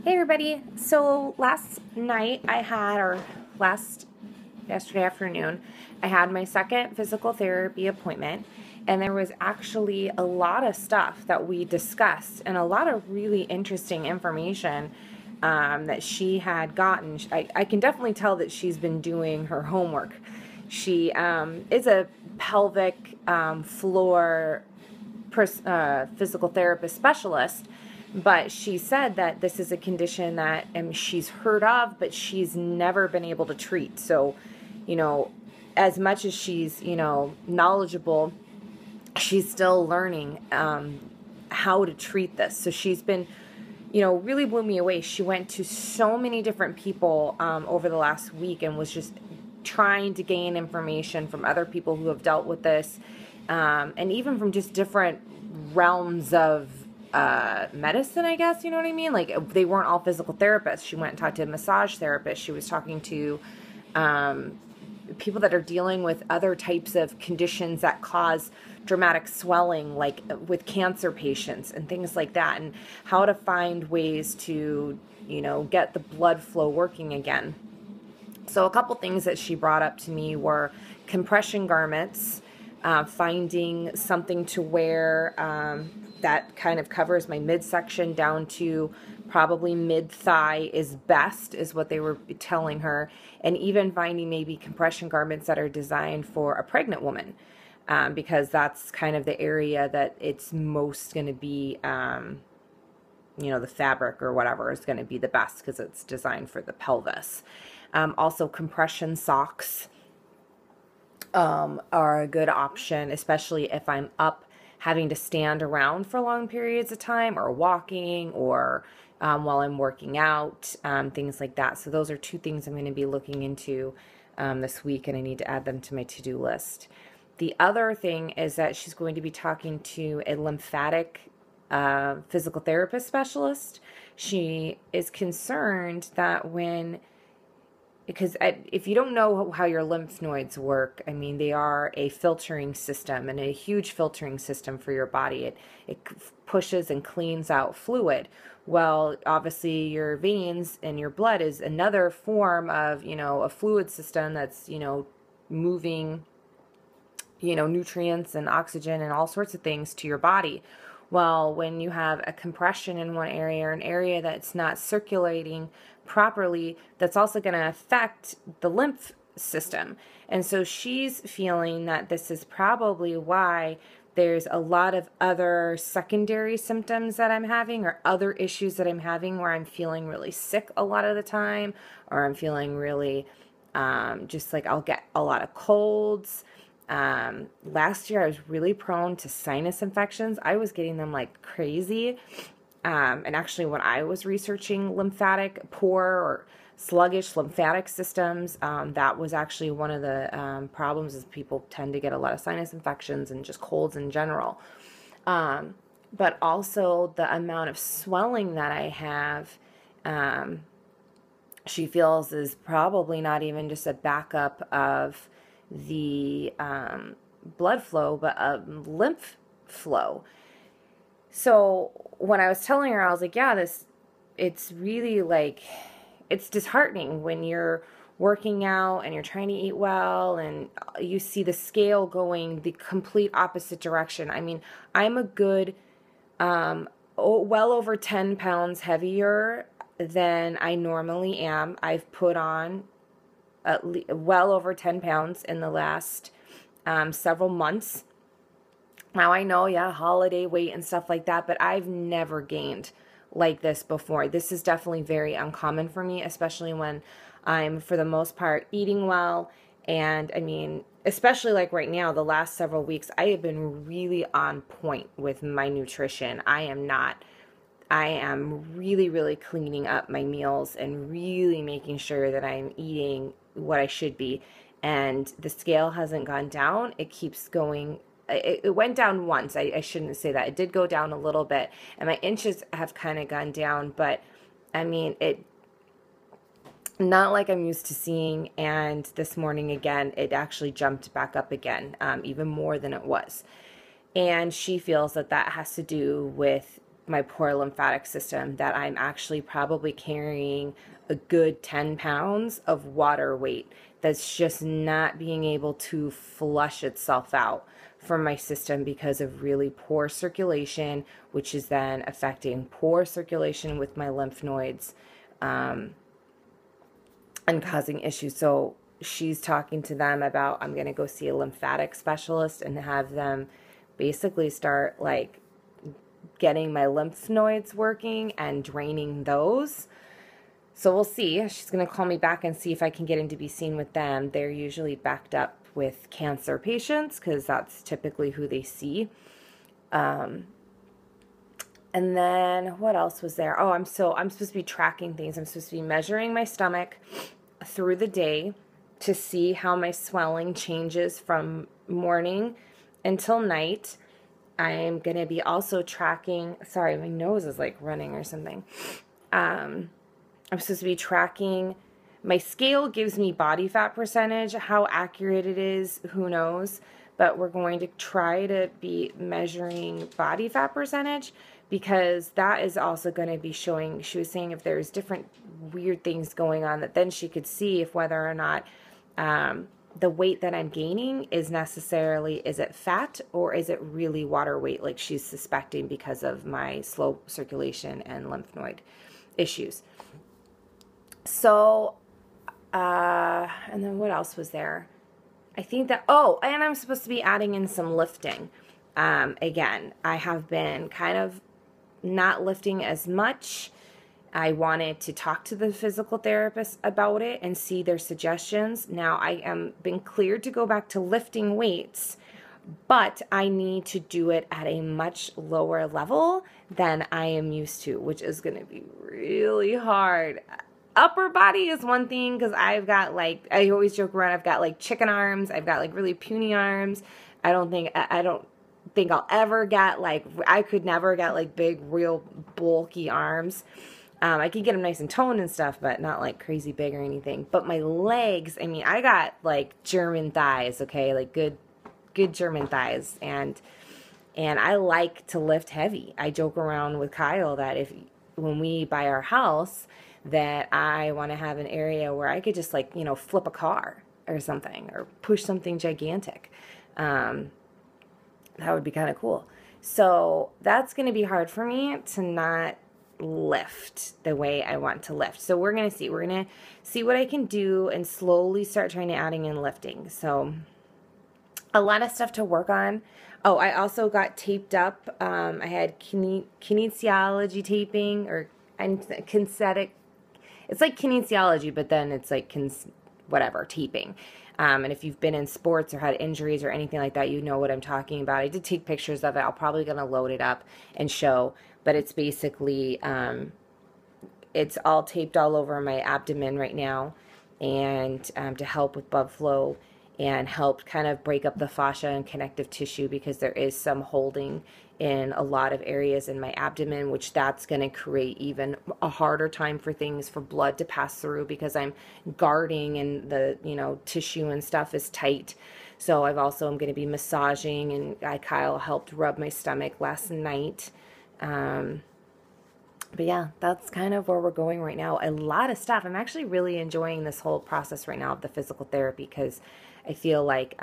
Hey everybody. So last night yesterday afternoon, I had my second physical therapy appointment, and there was actually a lot of stuff that we discussed and a lot of really interesting information that she had gotten. I can definitely tell that she's been doing her homework. She is a pelvic floor physical therapist specialist, but she said that this is a condition that she's heard of, but she's never been able to treat. So, as much as she's, knowledgeable, she's still learning how to treat this. So she's been, really blew me away. She went to so many different people over the last week and was just trying to gain information from other people who have dealt with this, and even from just different realms of medicine, I guess, you know what I mean? Like, they weren't all physical therapists. She went and talked to a massage therapist. She was talking to people that are dealing with other types of conditions that cause dramatic swelling, like with cancer patients and things like that, and how to find ways to, get the blood flow working again. So a couple things that she brought up to me were compression garments, finding something to wear that kind of covers my midsection down to probably mid-thigh is best, is what they were telling her, and even finding maybe compression garments that are designed for a pregnant woman, because that's kind of the area that it's most going to be, the fabric or whatever is going to be the best because it's designed for the pelvis. Also, compression socks are a good option, especially if I'm up having to stand around for long periods of time, or walking, or while I'm working out, things like that. So those are two things I'm going to be looking into this week, and I need to add them to my to-do list. The other thing is that she's going to be talking to a lymphatic physical therapist specialist. She is concerned that because if you don't know how your lymph nodes work, I mean, they are a filtering system, and a huge filtering system for your body. It pushes and cleans out fluid. Well, obviously your veins and your blood is another form of, a fluid system that's, moving, nutrients and oxygen and all sorts of things to your body. Well, when you have a compression in one area, or an area that's not circulating properly, that's also going to affect the lymph system. And so she's feeling that this is probably why there's a lot of other secondary symptoms that I'm having, or other issues that I'm having, where I'm feeling really sick a lot of the time, or I'm feeling really just like I'll get a lot of colds. Last year I was really prone to sinus infections. I was getting them like crazy. And actually, when I was researching poor or sluggish lymphatic systems, that was actually one of the problems, is people tend to get a lot of sinus infections and just colds in general. But also the amount of swelling that I have, she feels is probably not even just a backup of the blood flow, but a lymph flow. So when I was telling her, I was like, yeah, it's really like, it's disheartening when you're working out and you're trying to eat well, and you see the scale going the complete opposite direction. I mean, I'm a good, well over 10 pounds heavier than I normally am. I've put on well over 10 pounds in the last several months. Now, I know, holiday weight and stuff like that, but I've never gained like this before. This is definitely very uncommon for me, especially when I'm, for the most part, eating well. And I mean, especially like right now, the last several weeks, I have been really on point with my nutrition. I am really, really cleaning up my meals and really making sure that I'm eating what I should be. And the scale hasn't gone down. It keeps going. It went down once. I shouldn't say that. It did go down a little bit, and my inches have kind of gone down, but I mean, it not like I'm used to seeing. And this morning again, it actually jumped back up again, even more than it was. And she feels that that has to do with my poor lymphatic system, that I'm actually probably carrying a good 10 pounds of water weight that's just not being able to flush itself out from my system because of really poor circulation, which is then affecting poor circulation with my lymph nodes, and causing issues. So she's talking to them about, I'm going to go see a lymphatic specialist and have them basically start like getting my lymph nodes working and draining those. So we'll see. She's going to call me back and see if I can get in to be seen with them. They're usually backed up with cancer patients because that's typically who they see. And then what else was there? Oh, I'm supposed to be tracking things. I'm supposed to be measuring my stomach through the day to see how my swelling changes from morning until night. I'm going to be also tracking, sorry, my nose is like running or something. I'm supposed to be tracking, my scale gives me body fat percentage. How accurate it is, who knows? But we're going to try to be measuring body fat percentage because that is also going to be showing, she was saying if there's different weird things going on, that then she could see if whether or not the weight that I'm gaining is necessarily, is it fat or is it really water weight like she's suspecting because of my slow circulation and lymph node issues. So, and then what else was there? I think that, oh, and I'm supposed to be adding in some lifting. Again, I have been kind of not lifting as much. I wanted to talk to the physical therapist about it and see their suggestions. Now I am been cleared to go back to lifting weights, but I need to do it at a much lower level than I am used to, which is going to be really hard. Upper body is one thing because I've got like, I always joke around, I've got like chicken arms, I've got like really puny arms. I don't think I'll ever get like, I could never get like big, real bulky arms. I could get them nice and toned and stuff, but not like crazy big or anything. But my legs, I mean, I got like German thighs, okay, like good German thighs, and I like to lift heavy. I joke around with Kyle that when we buy our house, that I want to have an area where I could just like, you know, flip a car or something, or push something gigantic. That would be kind of cool. So that's going to be hard for me to not lift the way I want to lift. So we're going to see what I can do and slowly start trying to adding in lifting. So a lot of stuff to work on. Oh, I also got taped up. I had kinesiology taping, or kinesthetic. It's like kinesiology, but then it's like whatever, taping. And if you've been in sports or had injuries or anything like that, you know what I'm talking about. I did take pictures of it. I'm probably going to load it up and show. But it's basically, it's all taped all over my abdomen right now, and to help with blood flow and help kind of break up the fascia and connective tissue, because there is some holding in a lot of areas in my abdomen, which that's going to create even a harder time for things for blood to pass through, because I'm guarding and the, you know, tissue and stuff is tight. So I'm going to be massaging, and Kyle helped rub my stomach last night. But yeah, that's kind of where we're going right now. A lot of stuff. I'm actually really enjoying this whole process right now of the physical therapy, because I feel like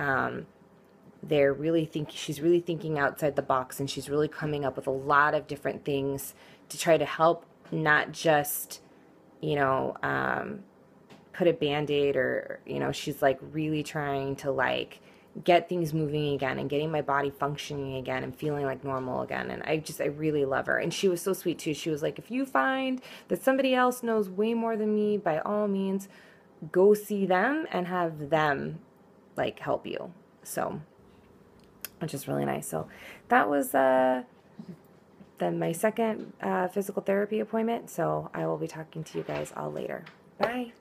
she's really thinking outside the box, and she's really coming up with a lot of different things to try to help, not just, you know, put a Band-Aid, or, you know, she's like really trying to like get things moving again and getting my body functioning again and feeling like normal again. And I really love her. And she was so sweet too. She was like, if you find that somebody else knows way more than me, by all means, go see them and have them like help you. So, which is really nice. So that was then my second physical therapy appointment. So I will be talking to you guys all later. Bye.